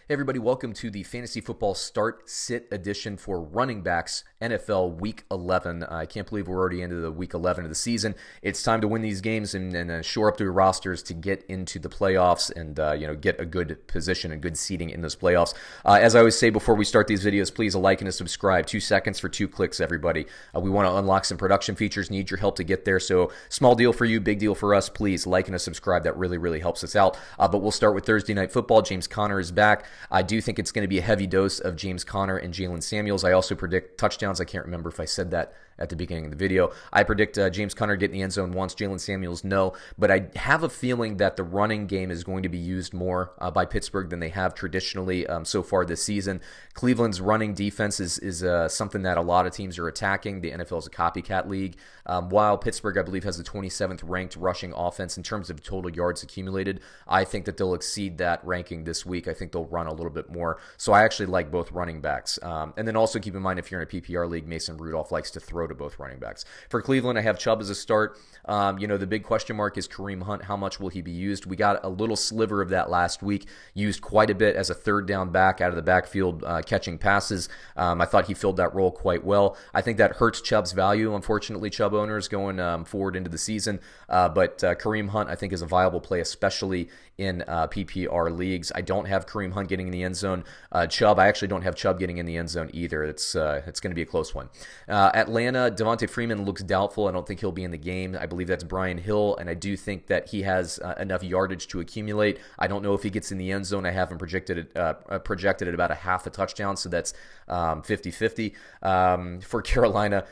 Hey everybody, welcome to the Fantasy Football Start Sit edition for running backs NFL Week 11. I can't believe we're already into the Week 11 of the season. It's time to win these games and shore up the rosters to get into the playoffs and get a good position and good seating in those playoffs. As I always say before we start these videos, please like and subscribe. 2 seconds for 2 clicks, everybody. We want to unlock some production features. Need your help to get there. So small deal for you, big deal for us. Please like and subscribe. That really helps us out. But we'll start with Thursday Night Football. James Conner is back. I do think it's going to be a heavy dose of James Conner and Jalen Samuels. I also predict touchdowns. I can't remember if I said that at the beginning of the video. I predict James Conner getting the end zone once, Jalen Samuels no, but I have a feeling that the running game is going to be used more by Pittsburgh than they have traditionally so far this season. Cleveland's running defense is something that a lot of teams are attacking. The NFL is a copycat league. While Pittsburgh, I believe, has the 27th ranked rushing offense in terms of total yards accumulated, I think that they'll exceed that ranking this week. I think they'll run a little bit more. So I actually like both running backs. And then also keep in mind, if you're in a PPR league, Mason Rudolph likes to throw to both running backs. For Cleveland, I have Chubb as a start. The big question mark is Kareem Hunt. How much will he be used? We got a little sliver of that last week, used quite a bit as a third down back out of the backfield catching passes. I thought he filled that role quite well. I think that hurts Chubb's value, unfortunately, Chubb owners going forward into the season. But Kareem Hunt, I think, is a viable play, especially in PPR leagues. I don't have Kareem Hunt getting in the end zone. Chubb, I actually don't have Chubb getting in the end zone either. It's going to be a close one. Atlanta, Devontae Freeman looks doubtful. I don't think he'll be in the game. I believe that's Brian Hill, and I do think that he has enough yardage to accumulate. I don't know if he gets in the end zone. I have him projected at about a half a touchdown, so that's 50-50. For Carolina,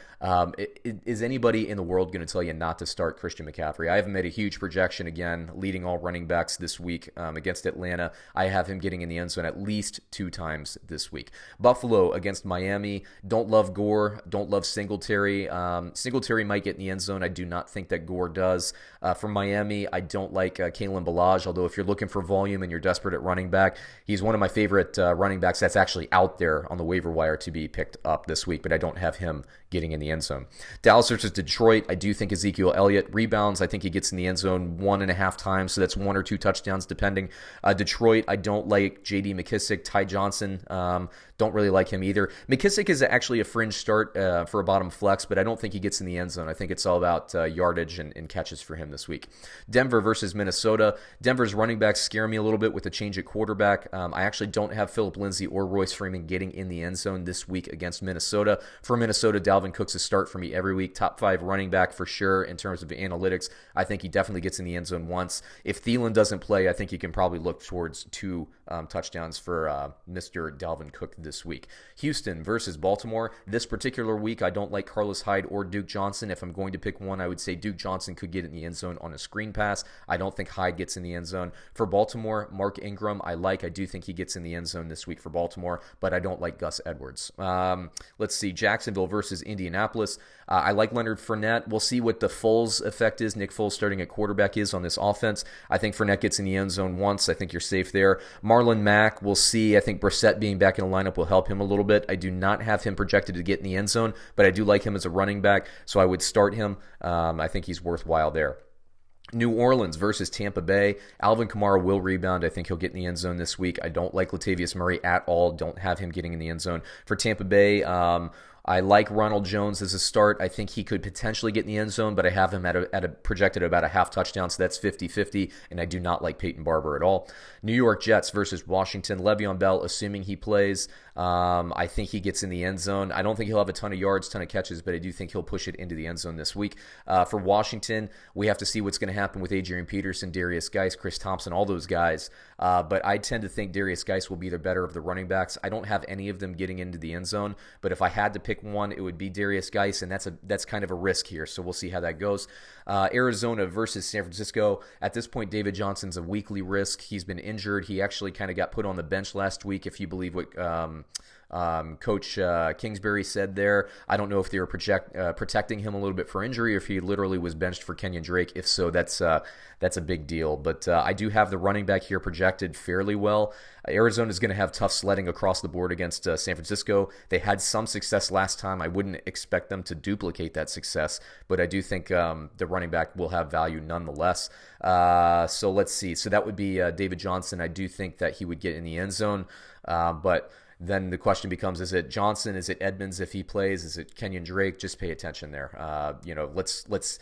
is anybody in the world going to tell you not to start Christian McCaffrey? I haven't made a huge projection, again, leading all running backs this week against Atlanta. I have him getting in the end zone at least 2 times this week. Buffalo against Miami. Don't love Gore. Don't love Singletary. Singletary might get in the end zone. I do not think that Gore does. For Miami, I don't like Kalen Ballage, although if you're looking for volume and you're desperate at running back, he's one of my favorite running backs that's actually out there on the waiver wire to be picked up this week, but I don't have him getting in the end zone. Dallas versus Detroit, I do think Ezekiel Elliott rebounds. I think he gets in the end zone 1.5 times, so that's 1 or 2 touchdowns depending. Detroit, I don't like J.D. McKissick. Ty Johnson, don't really like him either. McKissick is actually a fringe start for a bottom flex, but I don't think he gets in the end zone. I think it's all about yardage and catches for him this week. Denver versus Minnesota. Denver's running backs scare me a little bit with the change at quarterback. I actually don't have Phillip Lindsay or Royce Freeman getting in the end zone this week against Minnesota. For Minnesota, Dalvin Cook's a start for me every week. Top 5 running back for sure in terms of analytics. I think he definitely gets in the end zone once. If Thielen doesn't play, I think you can probably look towards 2 touchdowns for Mr. Dalvin Cook this week. Houston versus Baltimore. This particular week, I don't like Carlos Hyde or Duke Johnson. If I'm going to pick one, I would say Duke Johnson could get in the end zone on a screen pass. I don't think Hyde gets in the end zone. For Baltimore, Mark Ingram, I do think he gets in the end zone this week for Baltimore, but I don't like Gus Edwards. Let's see, Jacksonville versus Indianapolis. I like Leonard Fournette. We'll see what the Foles effect is. Nick Foles starting at quarterback is on this offense. I think Fournette gets in the end zone once. I think you're safe there. Marlon Mack, we'll see. I think Brissett being back in the lineup will help him a little bit. I do not have him projected to get in the end zone, but I do like him as a running back, so I would start him. I think he's worthwhile there. New Orleans versus Tampa Bay. Alvin Kamara will rebound. I think he'll get in the end zone this week. I don't like Latavius Murray at all. Don't have him getting in the end zone. For Tampa Bay, I like Ronald Jones as a start. I think he could potentially get in the end zone, but I have him at a projected about a half touchdown, so that's 50-50, and I do not like Peyton Barber at all. New York Jets versus Washington. Le'Veon Bell, assuming he plays, I think he gets in the end zone. I don't think he'll have a ton of yards, ton of catches, but I do think he'll push it into the end zone this week. For Washington, we have to see what's going to happen with Adrian Peterson, Darius Geis, Chris Thompson, all those guys, but I tend to think Darius Geis will be the better of the running backs. I don't have any of them getting into the end zone, but if I had to pick one, it would be Darius Geis, and that's kind of a risk here, so we'll see how that goes. Arizona versus San Francisco. At this point, David Johnson's a weekly risk. He's been injured. He actually kind of got put on the bench last week, if you believe what Coach Kingsbury said there. I don't know if they were protecting him a little bit for injury, or if he literally was benched for Kenyon Drake. If so, that's a big deal. But I do have the running back here projected fairly well. Arizona is going to have tough sledding across the board against San Francisco. They had some success last time. I wouldn't expect them to duplicate that success, but I do think the running back will have value nonetheless. So let's see. So that would be David Johnson. I do think that he would get in the end zone, but then the question becomes, is it Johnson? Is it Edmonds if he plays? Is it Kenyon Drake? Just pay attention there. Let's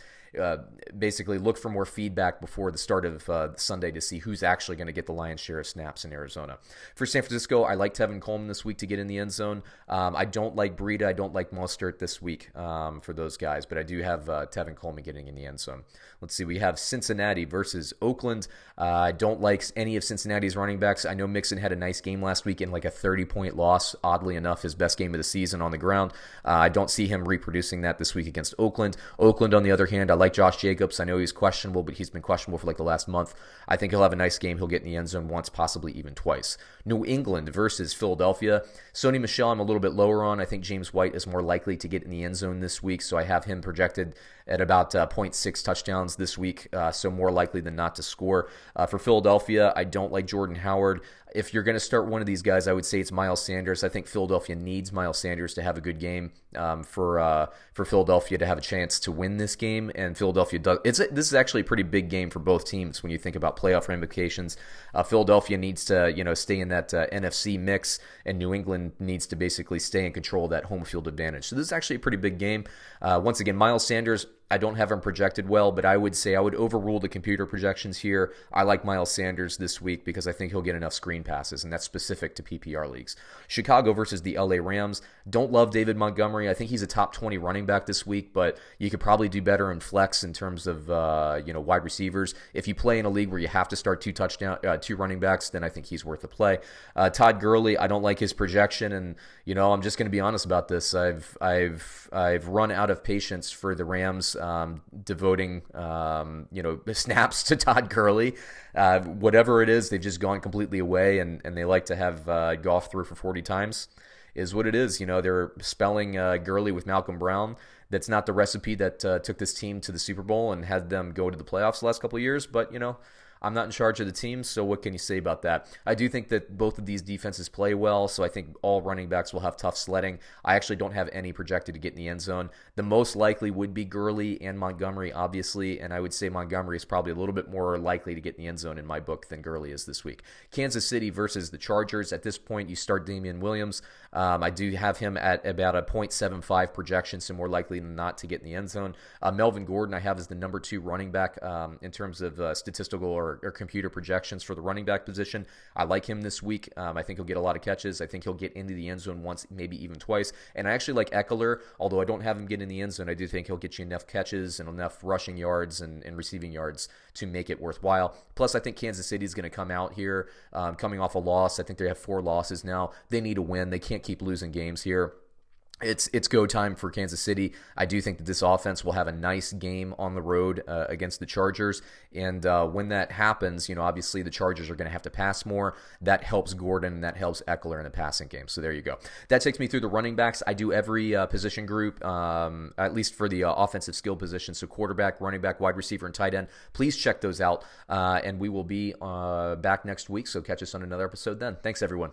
basically look for more feedback before the start of Sunday to see who's actually going to get the lion's share of snaps in Arizona. For San Francisco, I like Tevin Coleman this week to get in the end zone. I don't like Breida. I don't like Mostert this week for those guys, but I do have Tevin Coleman getting in the end zone. Let's see. We have Cincinnati versus Oakland. I don't like any of Cincinnati's running backs. I know Mixon had a nice game last week in like a 30-point loss. Oddly enough, his best game of the season on the ground. I don't see him reproducing that this week against Oakland. Oakland, on the other hand, I like Josh Jacobs. I know he's questionable, but he's been questionable for like the last month. I think he'll have a nice game. He'll get in the end zone once, possibly even twice. New England versus Philadelphia. Sony Michel, I'm a little bit lower on. I think James White is more likely to get in the end zone this week, so I have him projected at about 0.6 touchdowns this week, so more likely than not to score. For Philadelphia, I don't like Jordan Howard. If you're going to start one of these guys, I would say it's Miles Sanders. I think Philadelphia needs Miles Sanders to have a good game for Philadelphia to have a chance to win this game. And Philadelphia does. This is actually a pretty big game for both teams when you think about playoff ramifications. Philadelphia needs to stay in that NFC mix, and New England needs to basically stay in control of that home field advantage. So this is actually a pretty big game. Once again, Miles Sanders, I don't have him projected well, but I would say I would overrule the computer projections here. I like Miles Sanders this week because I think he'll get enough screen passes, and that's specific to PPR leagues. Chicago versus the LA Rams. Don't love David Montgomery. I think he's a top 20 running back this week, but you could probably do better in flex in terms of wide receivers. If you play in a league where you have to start two running backs, then I think he's worth a play. Todd Gurley, I don't like his projection, and I'm just going to be honest about this. I've run out of patience for the Rams. Devoting snaps to Todd Gurley. Whatever it is, they've just gone completely away, and they like to have Goff through for 40 times is what it is. They're spelling Gurley with Malcolm Brown. That's not the recipe that took this team to the Super Bowl and had them go to the playoffs the last couple of years, but I'm not in charge of the team, so what can you say about that? I do think that both of these defenses play well, so I think all running backs will have tough sledding. I actually don't have any projected to get in the end zone. The most likely would be Gurley and Montgomery, obviously, and I would say Montgomery is probably a little bit more likely to get in the end zone in my book than Gurley is this week. Kansas City versus the Chargers. At this point, you start Damian Williams. I do have him at about a 0.75 projection, so more likely than not to get in the end zone. Melvin Gordon I have as the number 2 running back in terms of statistical or computer projections for the running back position. I like him this week. I think he'll get a lot of catches. I think he'll get into the end zone once, maybe even twice. And I actually like Eckler, although I don't have him get in the end zone. I do think he'll get you enough catches and enough rushing yards and receiving yards to make it worthwhile. Plus, I think Kansas City is going to come out here coming off a loss. I think they have 4 losses now. They need a win. They can't keep losing games here. It's go time for Kansas City. I do think that this offense will have a nice game on the road against the Chargers. And when that happens, obviously the Chargers are going to have to pass more. That helps Gordon and that helps Eckler in the passing game. So there you go. That takes me through the running backs. I do every position group, at least for the offensive skill position. So quarterback, running back, wide receiver, and tight end. Please check those out. And we will be back next week. So catch us on another episode then. Thanks, everyone.